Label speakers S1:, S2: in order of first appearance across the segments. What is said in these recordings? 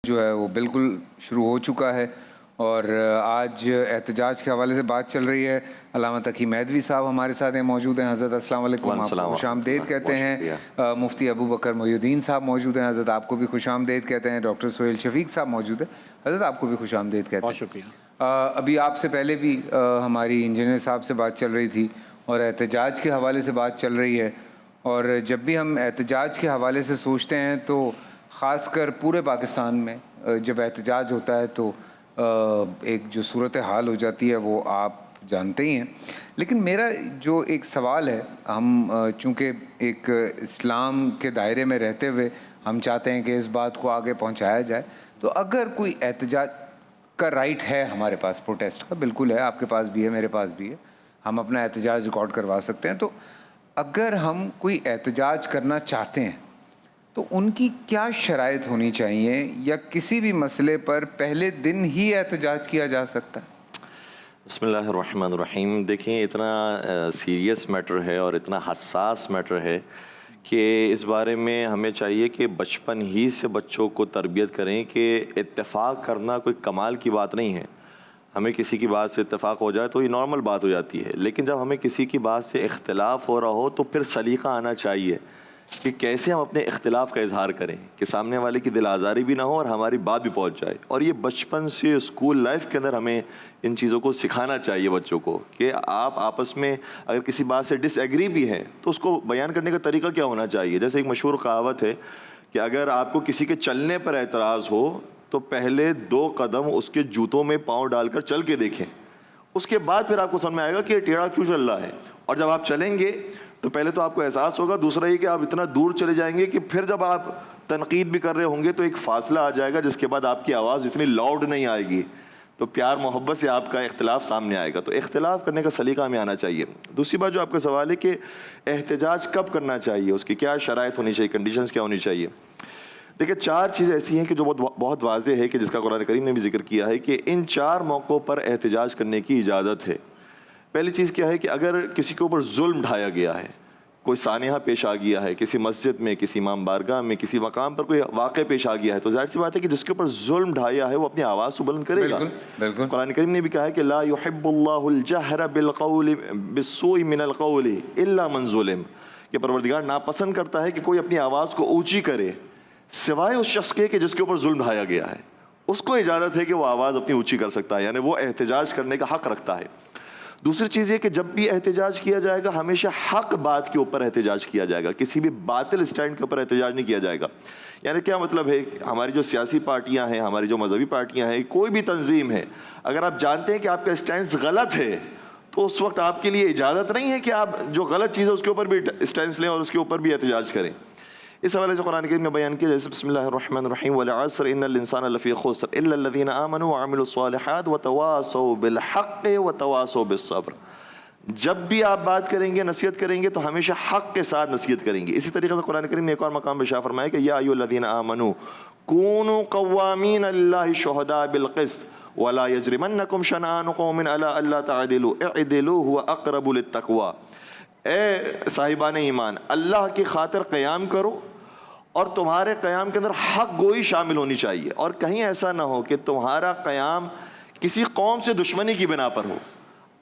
S1: جو ہے وہ بالکل شروع ہو چکا ہے اور آج احتجاج کے حوالے سے بات چل رہی ہے۔ علامہ تقی مہدوی صاحب ہمارے ساتھ ہیں، موجود ہیں۔ حضرت السلام علیکم، آپ کو خوش آمدید کہتے ہیں۔ مفتی ابو بکر محی الدین صاحب موجود ہیں، حضرت آپ کو بھی خوش آمدید کہتے ہیں۔ ڈاکٹر سہیل شفیق صاحب موجود ہیں، حضرت آپ کو بھی خوش آمدید کہتے ہیں۔
S2: بہت شکریہ۔
S1: ابھی آپ سے پہلے بھی ہماری انجینئر صاحب سے بات چل رہی تھی اور احتجاج کے حوالے سے بات چل رہی ہے، اور جب بھی ہم احتجاج کے حوالے سے سوچتے ہیں تو خاص کر پورے پاکستان میں جب احتجاج ہوتا ہے تو ایک جو صورت حال ہو جاتی ہے وہ آپ جانتے ہی ہیں۔ لیکن میرا جو ایک سوال ہے، ہم چونکہ ایک اسلام کے دائرے میں رہتے ہوئے ہم چاہتے ہیں کہ اس بات کو آگے پہنچایا جائے، تو اگر کوئی احتجاج کا رائٹ ہے ہمارے پاس، پروٹیسٹ کا بالکل ہے، آپ کے پاس بھی ہے، میرے پاس بھی ہے، ہم اپنا احتجاج ریکارڈ کروا سکتے ہیں، تو اگر ہم کوئی احتجاج کرنا چاہتے ہیں تو ان کی کیا شرائط ہونی چاہیے، یا کسی بھی مسئلے پر پہلے دن ہی احتجاج کیا جا سکتا ہے؟
S3: بسم اللہ الرحمن الرحیم۔ دیکھیں، اتنا سیریس میٹر ہے اور اتنا حساس میٹر ہے کہ اس بارے میں ہمیں چاہیے کہ بچپن ہی سے بچوں کو تربیت کریں کہ اتفاق کرنا کوئی کمال کی بات نہیں ہے۔ ہمیں کسی کی بات سے اتفاق ہو جائے تو یہ نارمل بات ہو جاتی ہے، لیکن جب ہمیں کسی کی بات سے اختلاف ہو رہا ہو تو پھر سلیقہ آنا چاہیے کہ کیسے ہم اپنے اختلاف کا اظہار کریں کہ سامنے والے کی دل آزاری بھی نہ ہو اور ہماری بات بھی پہنچ جائے۔ اور یہ بچپن سے اسکول لائف کے اندر ہمیں ان چیزوں کو سکھانا چاہیے بچوں کو کہ آپ آپس میں اگر کسی بات سے ڈس ایگری بھی ہیں تو اس کو بیان کرنے کا طریقہ کیا ہونا چاہیے۔ جیسے ایک مشہور کہاوت ہے کہ اگر آپ کو کسی کے چلنے پر اعتراض ہو تو پہلے 2 قدم اس کے جوتوں میں پاؤں ڈال کر چل کے دیکھیں، اس کے بعد پھر آپ کو سمجھ میں آئے گا کہ یہ ٹیڑھا کیوں چل رہا ہے۔ اور جب آپ چلیں گے تو پہلے تو آپ کو احساس ہوگا، دوسرا یہ کہ آپ اتنا دور چلے جائیں گے کہ پھر جب آپ تنقید بھی کر رہے ہوں گے تو ایک فاصلہ آ جائے گا جس کے بعد آپ کی آواز اتنی لاؤڈ نہیں آئے گی، تو پیار محبت سے آپ کا اختلاف سامنے آئے گا۔ تو اختلاف کرنے کا سلیقہ ہمیں آنا چاہیے۔ دوسری بات جو آپ کا سوال ہے کہ احتجاج کب کرنا چاہیے، اس کی کیا شرائط ہونی چاہیے، کنڈیشنز کیا ہونی چاہیے۔ دیکھیں، 4 چیزیں ایسی ہیں کہ جو بہت واضح ہے کہ جس کا قرآن کریم نے بھی ذکر کیا ہے کہ ان 4 موقعوں پر احتجاج کرنے کی اجازت ہے۔ پہلی چیز کیا ہے کہ اگر کسی کے اوپر ظلم ڈھایا گیا ہے، کوئی سانحہ پیش آ گیا ہے، کسی مسجد میں، کسی امام بارگاہ میں، کسی مقام پر کوئی واقع پیش آ گیا ہے، تو ظاہر سی بات ہے کہ جس کے اوپر ظلم ڈھایا ہے وہ اپنی آواز کو بلند کرے گا۔
S1: بالکل۔
S3: قرآن کریم نے بھی کہا ہے کہ لا يحب اللہ الجہر بالسوء من القول الا من ظلم، کہ پروردگار ناپسند کرتا ہے کہ کوئی اپنی آواز کو اونچی کرے سوائے اس شخص کے کہ جس کے اوپر ظلم ڈھایا گیا ہے، اس کو اجازت ہے کہ وہ آواز اپنی اونچی کر سکتا ہے، یعنی وہ احتجاج کرنے کا حق رکھتا ہے۔ دوسری چیز یہ کہ جب بھی احتجاج کیا جائے گا ہمیشہ حق بات کے اوپر احتجاج کیا جائے گا، کسی بھی باطل اسٹینڈ کے اوپر احتجاج نہیں کیا جائے گا۔ یعنی کیا مطلب ہے، ہماری جو سیاسی پارٹیاں ہیں، ہماری جو مذہبی پارٹیاں ہیں، کوئی بھی تنظیم ہے، اگر آپ جانتے ہیں کہ آپ کا اسٹینڈ غلط ہے تو اس وقت آپ کے لیے اجازت نہیں ہے کہ آپ جو غلط چیز ہے اس کے اوپر بھی اسٹینڈ لیں اور اس کے اوپر بھی احتجاج کریں۔ اس حوالے سے قرآن کریم میں بیان کیا جیسے بسم اللہ الرحمن الرحیم والعصر ان الانسان لفی خسر الا الذین آمنوا وعملوا الصالحات وتواصوا بالحق وتواصوا بالصبر۔ جب بھی آپ بات کریں گے، نصیحت کریں گے تو ہمیشہ حق کے ساتھ نصیحت کریں گے۔ اسی طریقے سے قرآن کریم نے ایک اور مقام پہ ارشاد فرمایا کہ یا ایھا الذین آمنوا کونوا قوامین للہ شہداء بالقسط ولا یجرمنکم شنآن قوم علی الا تعدلوا اعدلوا هو اقرب للتقوی۔ اے صاحبان ایمان، اللہ کی خاطر قیام کرو اور تمہارے قیام کے اندر حق گوئی شامل ہونی چاہیے، اور کہیں ایسا نہ ہو کہ تمہارا قیام کسی قوم سے دشمنی کی بنا پر ہو۔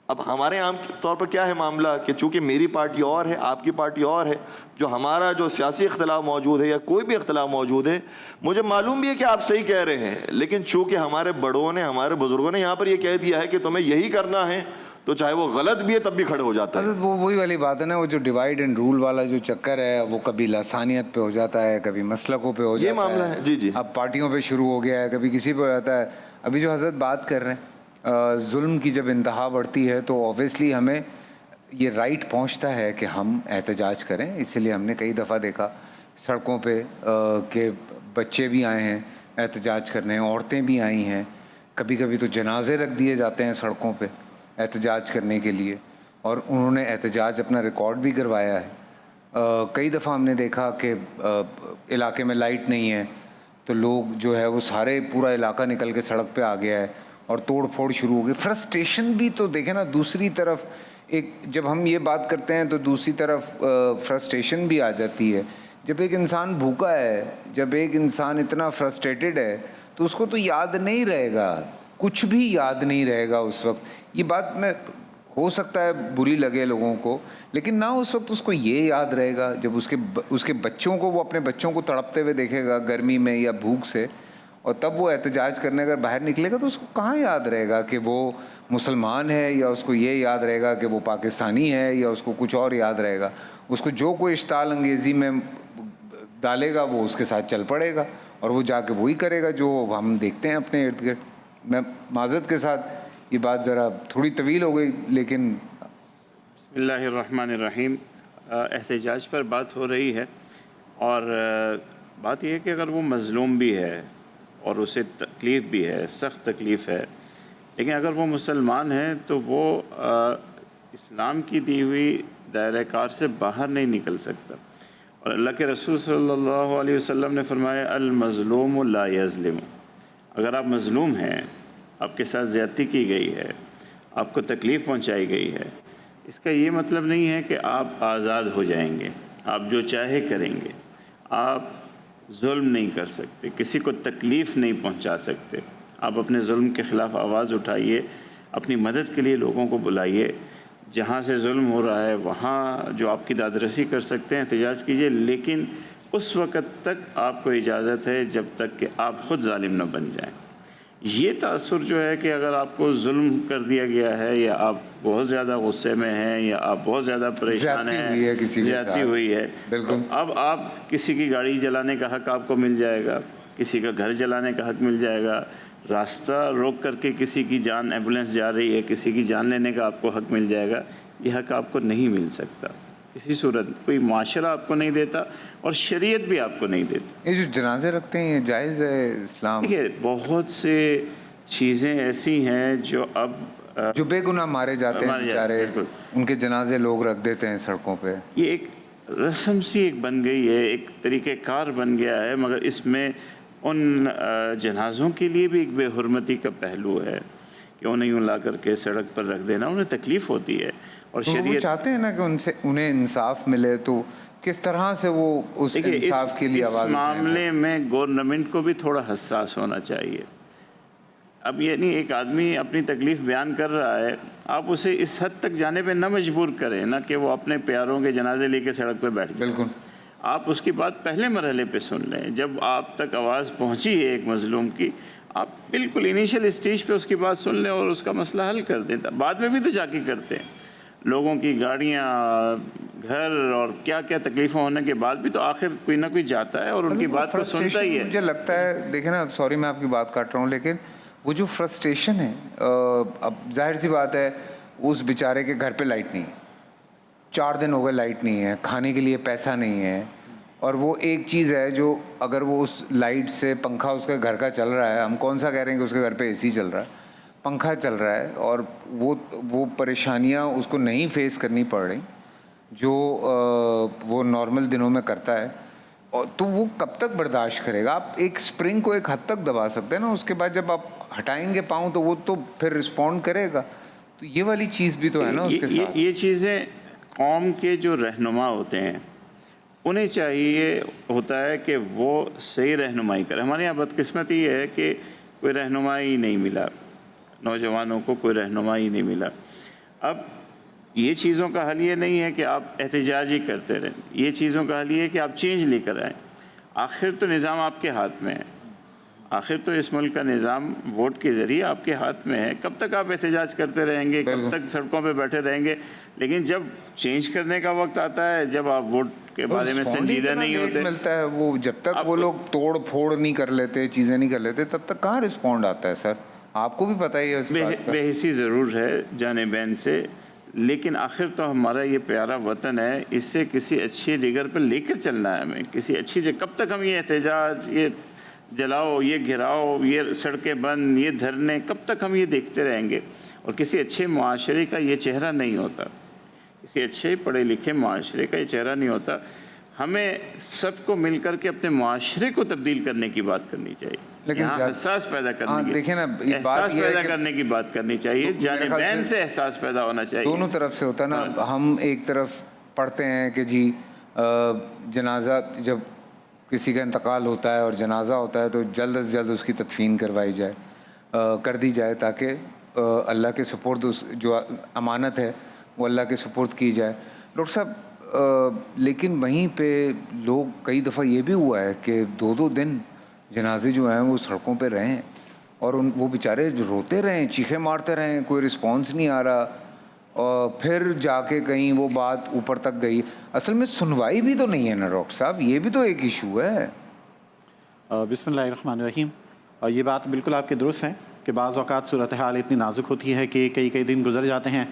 S3: اب ہمارے عام طور پر کیا ہے معاملہ کہ چونکہ میری پارٹی اور ہے، آپ کی پارٹی اور ہے، جو ہمارا جو سیاسی اختلاف موجود ہے یا کوئی بھی اختلاف موجود ہے، مجھے معلوم بھی ہے کہ آپ صحیح کہہ رہے ہیں، لیکن چونکہ ہمارے بڑوں نے، ہمارے بزرگوں نے یہاں پر یہ کہہ دیا ہے کہ تمہیں یہی کرنا ہے، تو چاہے وہ غلط بھی ہے تب بھی کھڑے ہو جاتا ہے۔
S1: حضرت وہی والی بات ہے نا، وہ جو ڈیوائیڈ اینڈ رول والا جو چکر ہے، وہ کبھی لسانیت پہ ہو جاتا ہے، کبھی مسلکوں پہ ہو جاتا ہے،
S3: یہ معاملہ ہے۔ جی
S1: اب پارٹیوں پہ شروع ہو گیا ہے، کبھی کسی پہ ہو جاتا ہے۔ ابھی جو حضرت بات کر رہے ہیں، ظلم کی جب انتہا بڑھتی ہے تو اوبویسلی ہمیں یہ رائٹ پہنچتا ہے کہ ہم احتجاج کریں۔ اسی لیے ہم نے کئی دفعہ دیکھا سڑکوں پہ کہ بچے بھی آئے ہیں احتجاج کرنے، عورتیں بھی آئی ہیں، کبھی کبھی تو جنازے رکھ دیے جاتے ہیں سڑکوں پہ احتجاج کرنے کے لیے، اور انہوں نے احتجاج اپنا ریکارڈ بھی کروایا ہے۔ کئی دفعہ ہم نے دیکھا کہ علاقے میں لائٹ نہیں ہے تو لوگ جو ہے وہ سارے پورا علاقہ نکل کے سڑک پہ آ گیا ہے اور توڑ پھوڑ شروع ہو گئی۔ فرسٹریشن بھی تو دیکھیں نا، دوسری طرف ایک جب ہم یہ بات کرتے ہیں تو دوسری طرف فرسٹریشن بھی آ جاتی ہے۔ جب ایک انسان بھوکا ہے، جب ایک انسان اتنا فرسٹریٹڈ ہے تو اس کو تو یاد نہیں رہے گا، کچھ بھی یاد نہیں رہے گا اس وقت. یہ بات میں ہو سکتا ہے بری لگے لوگوں کو، لیکن نہ اس وقت اس کو یہ یاد رہے گا جب اس کے بچوں کو، وہ اپنے بچوں کو تڑپتے ہوئے دیکھے گا گرمی میں یا بھوک سے، اور تب وہ احتجاج کرنے اگر باہر نکلے گا تو اس کو کہاں یاد رہے گا کہ وہ مسلمان ہے، یا اس کو یہ یاد رہے گا کہ وہ پاکستانی ہے، یا اس کو کچھ اور یاد رہے گا. اس کو جو کوئی اشتعال انگیزی میں ڈالے گا وہ اس کے ساتھ چل پڑے گا، اور وہ جا کے وہی کرے گا جو ہم دیکھتے ہیں اپنے ارد گرد. میں معذرت کے ساتھ یہ بات ذرا تھوڑی طویل ہو گئی، لیکن
S2: بسم اللہ الرحمن الرحیم. احتجاج پر بات ہو رہی ہے، اور بات یہ ہے کہ اگر وہ مظلوم بھی ہے اور اسے تکلیف بھی ہے، سخت تکلیف ہے، لیکن اگر وہ مسلمان ہے تو وہ اسلام کی دی ہوئی دائرہ کار سے باہر نہیں نکل سکتا. اور اللہ کے رسول صلی اللہ علیہ وسلم نے فرمایا المظلوم لا یظلم. اگر آپ مظلوم ہیں، آپ کے ساتھ زیادتی کی گئی ہے، آپ کو تکلیف پہنچائی گئی ہے، اس کا یہ مطلب نہیں ہے کہ آپ آزاد ہو جائیں گے، آپ جو چاہے کریں گے. آپ ظلم نہیں کر سکتے، کسی کو تکلیف نہیں پہنچا سکتے. آپ اپنے ظلم کے خلاف آواز اٹھائیے، اپنی مدد کے لیے لوگوں کو بلائیے. جہاں سے ظلم ہو رہا ہے وہاں جو آپ کی دادرسی کر سکتے ہیں احتجاج کیجیے، لیکن اس وقت تک آپ کو اجازت ہے جب تک کہ آپ خود ظالم نہ بن جائیں. یہ تاثر جو ہے کہ اگر آپ کو ظلم کر دیا گیا ہے، یا آپ بہت زیادہ غصے میں ہیں، یا آپ بہت زیادہ پریشان ہیں، زیادتی ہوئی ہے، تو اب آپ کسی کی گاڑی جلانے کا حق آپ کو مل جائے گا، کسی کا گھر جلانے کا حق مل جائے گا، راستہ روک کر کے کسی کی جان، ایمبولینس جا رہی ہے، کسی کی جان لینے کا آپ کو حق مل جائے گا. یہ حق آپ کو نہیں مل سکتا کسی صورت. کوئی معاشرہ آپ کو نہیں دیتا اور شریعت بھی آپ کو نہیں دیتی.
S1: یہ جو جنازے رکھتے ہیں یہ جائز ہے اسلام؟
S2: دیکھیے بہت سے چیزیں ایسی ہیں جو اب
S1: جو بے گناہ مارے جاتے ہیں بیچارے، ان کے جنازے لوگ رکھ دیتے ہیں سڑکوں پہ.
S2: یہ ایک رسم سی ایک بن گئی ہے، ایک طریقہ کار بن گیا ہے، مگر اس میں ان جنازوں کے لیے بھی ایک بے حرمتی کا پہلو ہے کہ انہیں یوں لا کر کے سڑک پر رکھ دینا. انہیں تکلیف ہوتی ہے، اور
S1: وہ
S2: شریعت
S1: چاہتے ہیں نا کہ انہیں انصاف ملے، تو کس طرح سے وہ اس انصاف کے لیے آواز
S2: اس معاملے میں گورنمنٹ کو بھی تھوڑا حساس ہونا چاہیے. اب یہ نہیں، ایک آدمی اپنی تکلیف بیان کر رہا ہے، آپ اسے اس حد تک جانے پہ نہ مجبور کریں نہ کہ وہ اپنے پیاروں کے جنازے لے کے سڑک پہ بیٹھ جائے.
S1: بالکل.
S2: آپ اس کی بات پہلے مرحلے پہ سن لیں. جب آپ تک آواز پہنچی ہے ایک مظلوم کی، آپ بالکل انیشل اسٹیج پہ اس کی بات سن لیں اور اس کا مسئلہ حل کر دیں. بعد میں بھی تو جا کے کرتے ہیں. لوگوں کی گاڑیاں، گھر اور کیا کیا تکلیفیں ہونے کے بعد بھی تو آخر کوئی نہ کوئی جاتا ہے اور ان کی بات کو سنتا ہی ہے.
S1: مجھے لگتا ہے، دیکھیں نا، سوری میں آپ کی بات کاٹ رہا ہوں، لیکن وہ جو فرسٹریشن ہے، اب ظاہر سی بات ہے اس بیچارے کے گھر پہ لائٹ نہیں ہے، 4 دن ہو گئے لائٹ نہیں ہے، کھانے کے لیے پیسہ نہیں ہے، اور وہ ایک چیز ہے جو اگر وہ اس لائٹ سے، پنکھا اس کے گھر کا چل رہا ہے، ہم کون سا کہہ رہے ہیں کہ اس کے گھر پہ اے سی چل رہا ہے، پنکھا چل رہا ہے، اور وہ پریشانیاں اس کو نہیں فیس کرنی پڑ رہی جو وہ نارمل دنوں میں کرتا ہے، اور تو وہ کب تک برداشت کرے گا؟ آپ ایک اسپرنگ کو ایک حد تک دبا سکتے ہیں نا، اس کے بعد جب آپ ہٹائیں گے پاؤں تو وہ تو پھر رسپونڈ کرے گا. تو یہ والی چیز بھی تو ہے نا اس کے ساتھ.
S2: یہ چیزیں قوم کے جو رہنما ہوتے ہیں انہیں چاہیے ہوتا ہے کہ وہ صحیح رہنمائی کرے. ہمارے یہاں بدقسمتی یہ ہے کہ کوئی رہنمائی نہیں ملا، نوجوانوں کو کوئی رہنمائی نہیں ملا. اب یہ چیزوں کا حل یہ نہیں ہے کہ آپ احتجاج ہی کرتے رہیں، یہ چیزوں کا حل یہ ہے کہ آپ چینج لے کر آئیں. آخر تو نظام آپ کے ہاتھ میں ہے، آخر تو اس ملک کا نظام ووٹ کے ذریعے آپ کے ہاتھ میں ہے. کب تک آپ احتجاج کرتے رہیں گے، کب تک سڑکوں پہ بیٹھے رہیں گے؟ لیکن جب چینج کرنے کا وقت آتا ہے، جب آپ ووٹ کے بارے میں سنجیدہ نہیں ہوتے،
S1: ملتا ہے وہ جب تک وہ لوگ توڑ پھوڑ نہیں کر لیتے، چیزیں نہیں کر لیتے، تب تک کہاں رسپونڈ آتا ہے. سر آپ کو بھی پتہ ہی ہے اس بات کا.
S2: بے حسی ضرور ہے جانبین سے، لیکن آخر تو ہمارا یہ پیارا وطن ہے، اس سے کسی اچھی ڈگر پہ لے کر چلنا ہے ہمیں، کسی اچھی جگہ. کب تک ہم یہ احتجاج، یہ جلاؤ، یہ گھراؤ، یہ سڑکیں بند، یہ دھرنے، کب تک ہم یہ دیکھتے رہیں گے؟ اور کسی اچھے معاشرے کا یہ چہرہ نہیں ہوتا، کسی اچھے پڑھے لکھے معاشرے کا یہ چہرہ نہیں ہوتا. ہمیں سب کو مل کر کے اپنے معاشرے کو تبدیل کرنے کی بات کرنی چاہیے، لیکن احساس پیدا کرنے کی بات کرنی چاہیے. جانبین سے احساس پیدا ہونا چاہیے،
S1: دونوں طرف سے ہوتا ہے نا. ہم ایک طرف پڑھتے ہیں کہ جی جنازہ جب کسی کا انتقال ہوتا ہے اور جنازہ ہوتا ہے تو جلد از جلد اس کی تدفین کروائی جائے، کر دی جائے، تاکہ اللہ کے سپرد اس جو امانت ہے وہ اللہ کے سپرد کی جائے۔ ڈاکٹر صاحب لیکن وہیں پہ لوگ کئی دفعہ یہ بھی ہوا ہے کہ 2 دن جنازے جو ہیں وہ سڑکوں پہ رہیں اور وہ بیچارے روتے رہیں، چیخیں مارتے رہیں، کوئی رسپانس نہیں آ رہا، اور پھر جا کے کہیں وہ بات اوپر تک گئی۔ اصل میں سنوائی بھی تو نہیں ہے نا ڈاکٹر صاحب، یہ بھی تو ایک ایشو ہے۔
S4: بسم اللہ الرحمن الرحیم۔ یہ بات بالکل آپ کے درست ہے کہ بعض اوقات صورتحال اتنی نازک ہوتی ہے کہ کئی دن گزر جاتے ہیں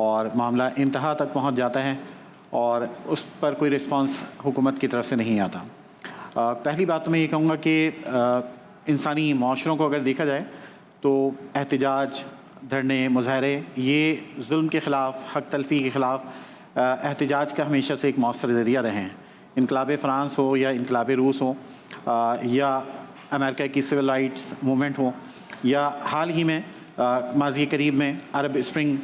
S4: اور معاملہ انتہا تک پہنچ جاتا ہے اور اس پر کوئی رسپانس حکومت کی طرف سے نہیں آتا۔ پہلی بات تو میں یہ کہوں گا کہ انسانی معاشروں کو اگر دیکھا جائے تو احتجاج، دھرنے، مظاہرے، یہ ظلم کے خلاف، حق تلفی کے خلاف احتجاج کا ہمیشہ سے ایک مؤثر ذریعہ رہے ہیں۔ انقلاب فرانس ہو یا انقلاب روس ہو یا امریکہ کی سول رائٹس موومنٹ ہو یا حال ہی میں ماضی قریب میں عرب اسپرنگ،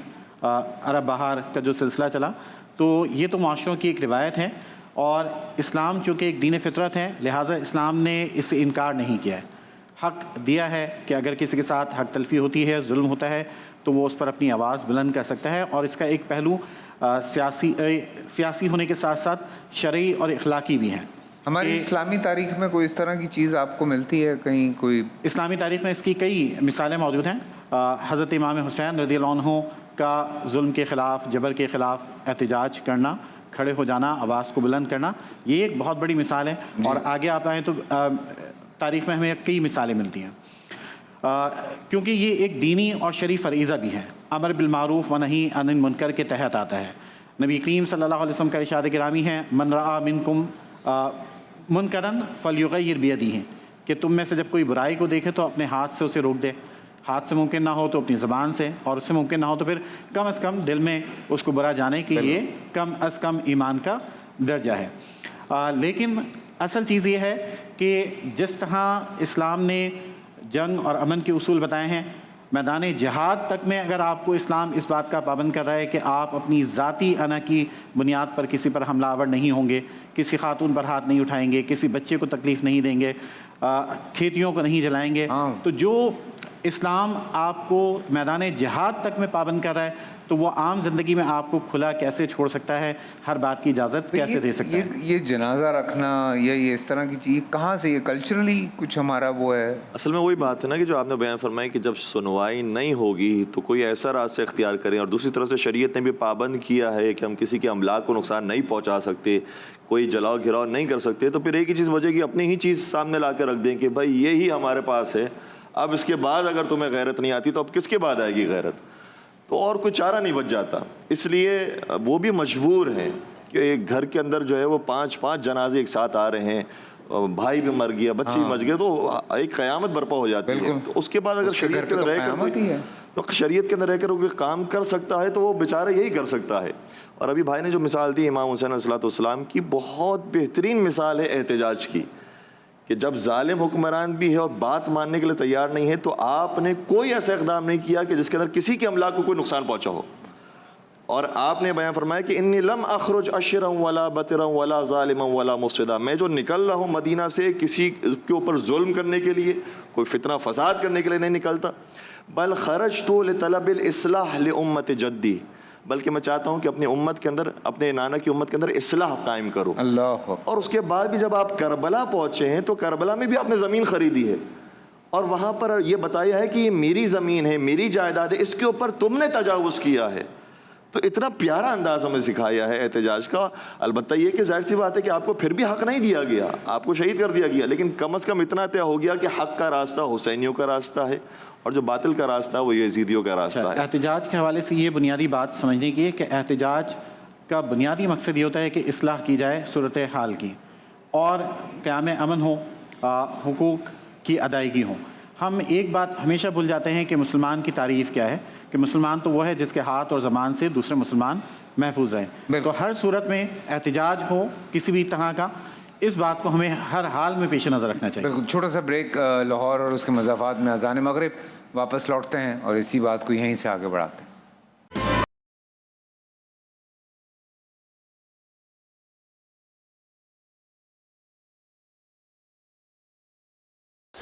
S4: عرب بہار کا جو سلسلہ چلا، تو یہ تو معاشروں کی ایک روایت ہے اور اسلام چونکہ ایک دین فطرت ہے لہٰذا اسلام نے اس سے انکار نہیں کیا ہے، حق دیا ہے کہ اگر کسی کے ساتھ حق تلفی ہوتی ہے، ظلم ہوتا ہے تو وہ اس پر اپنی آواز بلند کر سکتا ہے، اور اس کا ایک پہلو سیاسی ہونے کے ساتھ ساتھ شرعی اور اخلاقی بھی ہے۔
S1: ہماری اسلامی تاریخ میں کوئی اس طرح کی چیز آپ کو ملتی ہے کہیں؟ کوئی
S4: اسلامی تاریخ میں اس کی کئی مثالیں موجود ہیں۔ حضرت امام حسین رضی اللہ عنہ کا ظلم کے خلاف، جبر کے خلاف احتجاج کرنا، کھڑے ہو جانا، آواز کو بلند کرنا، یہ ایک بہت بڑی مثال ہے، اور آگے آپ آئیں تو تاریخ میں ہمیں کئی مثالیں ملتی ہیں، کیونکہ یہ ایک دینی اور شرعی فریضہ بھی ہے۔ امر بالمعروف و نہی عن المنکر کے تحت آتا ہے۔ نبی کریم صلی اللہ علیہ وسلم کا ارشاد گرامی ہے، من رعا منکم منکرن فلیغیر بیدیہ، کہ تم میں سے جب کوئی برائی کو دیکھے تو اپنے ہاتھ سے اسے روک دے، ہاتھ سے ممکن نہ ہو تو اپنی زبان سے، اور اس سے ممکن نہ ہو تو پھر کم از کم دل میں اس کو برا جانے کہ یہ کم از کم ایمان کا درجہ ہے۔ لیکن اصل چیز یہ ہے کہ جس طرح اسلام نے جنگ اور امن کے اصول بتائے ہیں، میدان جہاد تک میں اگر آپ کو اسلام اس بات کا پابند کر رہا ہے کہ آپ اپنی ذاتی انا کی بنیاد پر کسی پر حملہ آور نہیں ہوں گے، کسی خاتون پر ہاتھ نہیں اٹھائیں گے، کسی بچے کو تکلیف نہیں دیں گے، کھیتیوں کو نہیں جلائیں گے، تو جو اسلام آپ کو میدان جہاد تک میں پابند کر رہا ہے تو وہ عام زندگی میں آپ کو کھلا کیسے چھوڑ سکتا ہے، ہر بات کی اجازت کیسے دے سکتا ہے؟
S1: یہ جنازہ رکھنا یا یہ اس طرح کی چیز کہاں سے، یہ کلچرلی کچھ ہمارا وہ ہے؟
S3: اصل میں وہی بات ہے نا کہ جو آپ نے بیان فرمائی کہ جب سنوائی نہیں ہوگی تو کوئی ایسا راستہ اختیار کریں، اور دوسری طرف سے شریعت نے بھی پابند کیا ہے کہ ہم کسی کے املاک کو نقصان نہیں پہنچا سکتے، کوئی جلاؤ گھراؤ نہیں کر سکتے، تو پھر ایک ہی چیز بچے گی، اپنی ہی چیز سامنے لا کے رکھ دیں کہ بھائی یہی ہمارے پاس ہے، اب اس کے بعد اگر تمہیں غیرت نہیں آتی تو اب کس کے بعد آئے گی غیرت؟ تو اور کوئی چارہ نہیں بچ جاتا۔ اس لیے وہ بھی مجبور ہیں کہ ایک گھر کے اندر جو ہے وہ 5 جنازے ایک ساتھ آ رہے ہیں، بھائی بھی مر گیا، بچے بھی مر گئے، تو ایک قیامت برپا ہو جاتی ہے۔ تو اس کے بعد اگر شریعت کے اندر رہ کر کوئی کام کر سکتا ہے تو وہ بیچارہ یہی کر سکتا ہے۔ اور ابھی بھائی نے جو مثال دی امام حسین علیہ السلام کی، بہت بہترین مثال ہے احتجاج کی، کہ جب ظالم حکمران بھی ہے اور بات ماننے کے لیے تیار نہیں ہے تو آپ نے کوئی ایسا اقدام نہیں کیا کہ جس کے اندر کسی کے املاک کو کوئی نقصان پہنچا ہو، اور آپ نے بیان فرمایا کہ انی لم اخرج اشرا ولا بطرا ولا ظالما ولا مفسدا، میں جو نکل رہا ہوں مدینہ سے کسی کے اوپر ظلم کرنے کے لیے، کوئی فتنہ فساد کرنے کے لیے نہیں نکلتا، بل خرجت لطلب الاصلاح لامت جدی، بلکہ میں چاہتا ہوں کہ اپنی امت کے اندر، اپنے نانا کی امت کے اندر اصلاح قائم کرو۔
S1: اللہ۔
S3: اور اس کے بعد بھی جب آپ کربلا پہنچے ہیں تو کربلا میں بھی آپ نے زمین خریدی ہے، اور وہاں پر یہ بتایا ہے کہ یہ میری زمین ہے، میری جائیداد ہے، اس کے اوپر تم نے تجاوز کیا ہے۔ تو اتنا پیارا انداز ہمیں سکھایا ہے احتجاج کا۔ البتہ یہ کہ ظاہر سی بات ہے کہ آپ کو پھر بھی حق نہیں دیا گیا، آپ کو شہید کر دیا گیا، لیکن کم از کم اتنا طے ہو گیا کہ حق کا راستہ حسینیوں کا راستہ ہے اور جو باطل کا راستہ ہے وہ یزیدیوں کا راستہ ہے۔
S4: احتجاج کے حوالے سے یہ بنیادی بات سمجھنے کی ہے کہ احتجاج کا بنیادی مقصد یہ ہوتا ہے کہ اصلاح کی جائے صورت حال کی، اور قیام امن ہو، حقوق کی ادائیگی ہو۔ ہم ایک بات ہمیشہ بھول جاتے ہیں کہ مسلمان کی تعریف کیا ہے، کہ مسلمان تو وہ ہے جس کے ہاتھ اور زبان سے دوسرے مسلمان محفوظ رہیں۔ تو ہر صورت میں احتجاج ہو کسی بھی طرح کا، اس بات کو ہمیں ہر حال میں پیش نظر رکھنا چاہیے۔
S1: بالکل۔ چھوٹا سا بریک لاہور اور اس کے مضافات میں اذان مغرب، واپس لوٹتے ہیں اور اسی بات کو یہیں سے آگے بڑھاتے ہیں۔